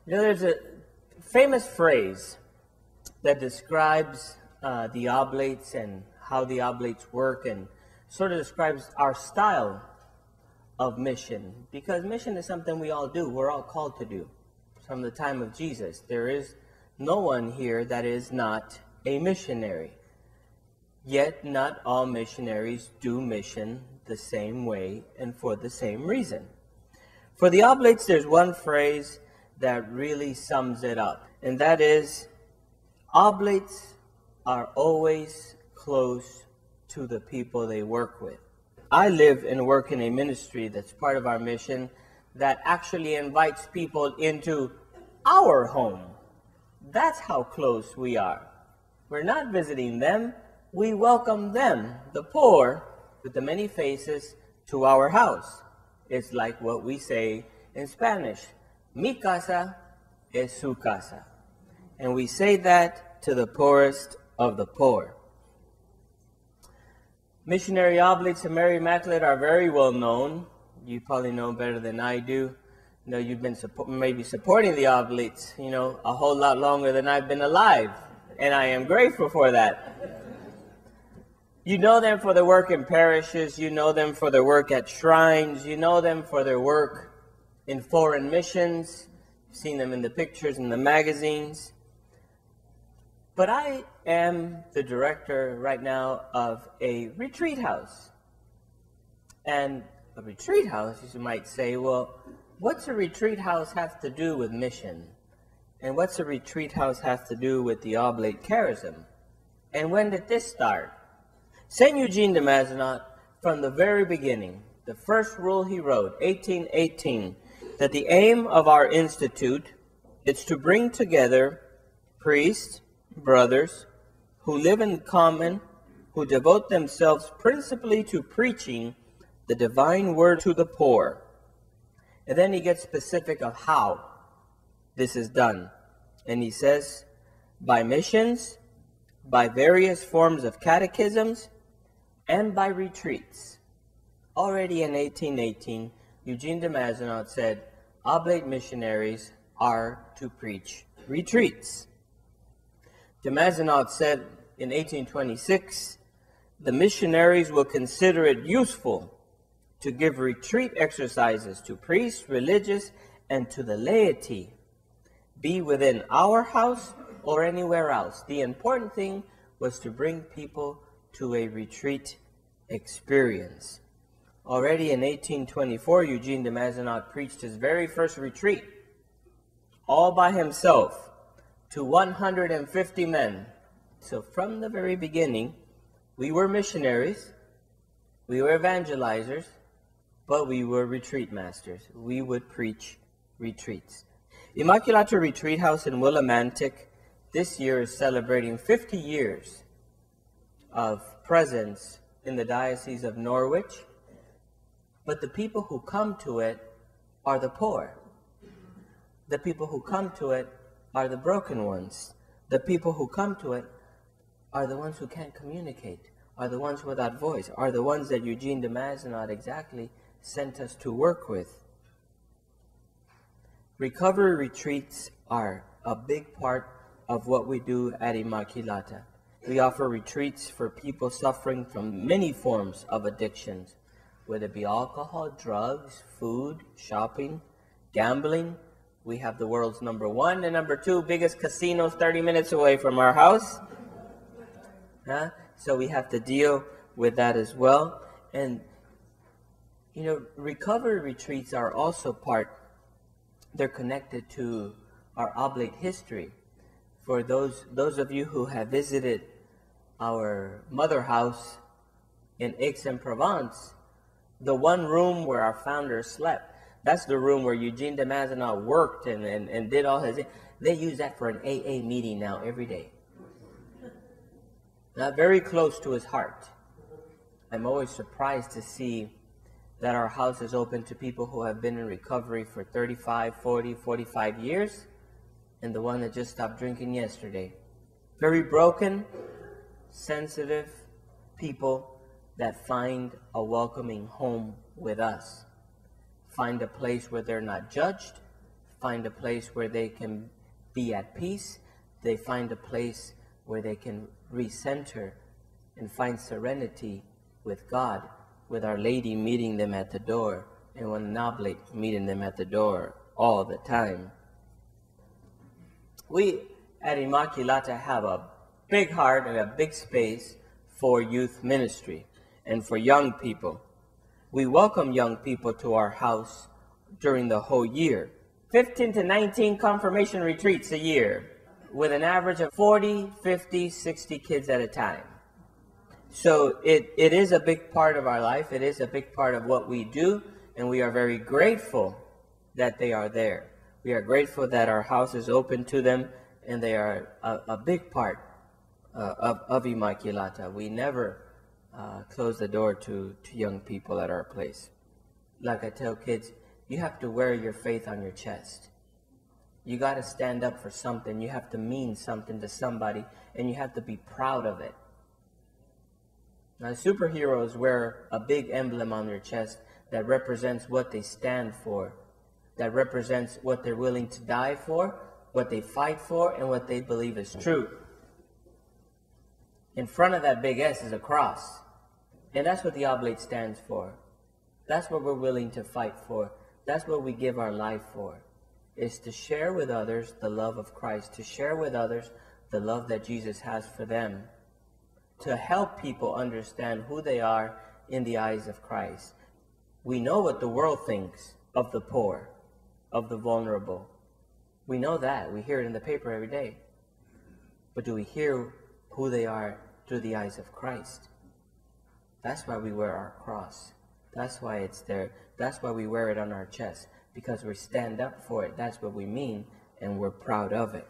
You know, there's a famous phrase that describes the Oblates and how the Oblates work, and sort of describes our style of mission, because mission is something we all do. We're all called to do from the time of Jesus. There is no one here that is not a missionary. Yet not all missionaries do mission the same way and for the same reason. For the Oblates, there's one phrase that really sums it up, and that is, Oblates are always close to the people they work with. I live and work in a ministry that's part of our mission that actually invites people into our home. That's how close we are. We're not visiting them, we welcome them, the poor with the many faces, to our house. It's like what we say in Spanish, mi casa es su casa. And we say that to the poorest of the poor. Missionary Oblates and Mary Immaculate are very well known. You probably know better than I do. You know, you've been maybe supporting the Oblates, you know, a whole lot longer than I've been alive. And I am grateful for that. You know them for their work in parishes. You know them for their work at shrines. You know them for their work in foreign missions. You've seen them in the pictures in the magazines. But I am the director right now of a retreat house. And a retreat house, you might say, well, what's a retreat house have to do with mission? And what's a retreat house have to do with the Oblate charism? And when did this start? St. Eugene de Mazenot, from the very beginning, the first rule he wrote, 1818, that the aim of our institute is to bring together priests, brothers, who live in common, who devote themselves principally to preaching the divine word to the poor. And then he gets specific of how this is done. And he says, by missions, by various forms of catechisms, and by retreats. Already in 1818, Eugene de Mazenot said, Oblate missionaries are to preach retreats. De Mazenot said in 1826, the missionaries will consider it useful to give retreat exercises to priests, religious, and to the laity, be within our house or anywhere else. The important thing was to bring people to a retreat experience. Already in 1824, Eugene de Mazenot preached his very first retreat, all by himself, to 150 men. So from the very beginning, we were missionaries, we were evangelizers, but we were retreat masters. We would preach retreats. Immaculata Retreat House in Willimantic this year is celebrating 50 years of presence in the Diocese of Norwich, but the people who come to it are the poor. The people who come to it are the broken ones. The people who come to it are the ones who can't communicate, are the ones without voice, are the ones that Eugene de Mazenot exactly sent us to work with. Recovery retreats are a big part of what we do at Immaculata. We offer retreats for people suffering from many forms of addictions, whether it be alcohol, drugs, food, shopping, gambling. We have the world's #1 and #2 biggest casinos 30 minutes away from our house. So we have to deal with that as well. And, you know, recovery retreats are also they're connected to our Oblate history. For those of you who have visited our mother house in Aix-en-Provence, the one room where our founder slept, that's the room where Eugene de Mazenot worked and did all his... They use that for an AA meeting now every day. Not very close to his heart. I'm always surprised to see that our house is open to people who have been in recovery for 35, 40, 45 years, and the one that just stopped drinking yesterday. Very broken, sensitive people that find a welcoming home with us. Find a place where they're not judged, find a place where they can be at peace. They find a place where they can recenter and find serenity with God, with Our Lady meeting them at the door, and with an oblate meeting them at the door all the time. We at Immaculata have a big heart and a big space for youth ministry and for young people. We welcome young people to our house during the whole year. 15 to 19 confirmation retreats a year with an average of 40, 50, 60 kids at a time. So it is a big part of our life. It is a big part of what we do, and we are very grateful that they are there. We are grateful that our house is open to them, and they are a big part of Immaculata. We never close the door to young people at our place. Like I tell kids, you have to wear your faith on your chest. You got to stand up for something. You have to mean something to somebody, and you have to be proud of it. Now, superheroes wear a big emblem on their chest that represents what they stand for, that represents what they're willing to die for, what they fight for, and what they believe is true. In front of that big S is a cross, and that's what the Oblate stands for. That's what we're willing to fight for. That's what we give our life for, is to share with others the love of Christ, to share with others the love that Jesus has for them, to help people understand who they are in the eyes of Christ. We know what the world thinks of the poor, of the vulnerable. We know that. We hear it in the paper every day. But do we hear who they are through the eyes of Christ? That's why we wear our cross. That's why it's there. That's why we wear it on our chest, because we stand up for it. That's what we mean, and we're proud of it.